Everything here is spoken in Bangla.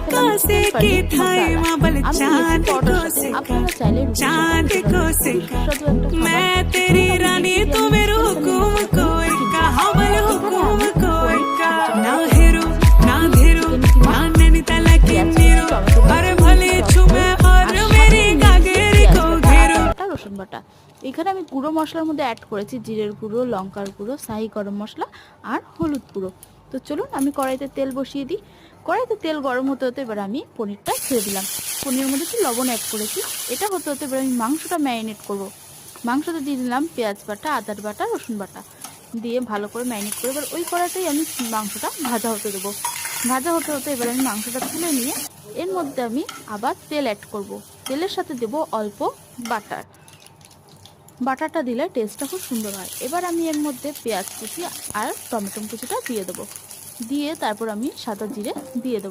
ফেললাম চিকেন পনির মশলা। আমি দিয়েছি পরোটার সাথে, আপনারা চাইলে রুটির সাথে খেতে পারেন। সুস্বাদু একটা খাবার। চলুন আমি দেখে দিই আমি চিকেন পনির মশলাটি কিনতে। এখানে আমি পনির চিকেন কিমা, পেঁয়াজ কুচি, টমেটো কুচি, সস আর সাথে নিয়েছি পেঁয়াজ বাটা, আদা বাটা, রসুন বাটা। এখানে আমি গুঁড়ো মশলার মধ্যে অ্যাড করেছি জিরের গুঁড়ো, লঙ্কার গুঁড়ো, শাহি গরম মশলা আর হলুদ গুঁড়ো। তো চলুন আমি কড়াইতে তেল বসিয়ে দিই। কড়াইতে তেল গরম হতে হতে এবার আমি পনিরটা ছেড়ে দিলাম। পনিরের মধ্যে একটু লবণ অ্যাড করেছি। এটা হতে হতে এবার আমি মাংসটা ম্যারিনেট করব। মাংসতে দিয়ে দিলাম পেঁয়াজ বাটা, আদার বাটা, রসুন বাটা দিয়ে ভালো করে ম্যারিনেট করে এবার ওই কড়াইতেই আমি মাংসটা ভাজা হতে দেবো। ভাজা হতে হতে এবার আমি মাংসটা তুলে নিয়ে এর মধ্যে আমি আবার তেল অ্যাড করব। তেলের সাথে দেব অল্প বাটার। বাটারটা দিলে টেস্টটা খুব সুন্দর হয়। এবার আমি এর মধ্যে পেঁয়াজ কুচি আর টমেটো কুচিটা দিয়ে দেবো। দিয়ে তারপর আমি সাদা জিরে দিয়ে দেবো।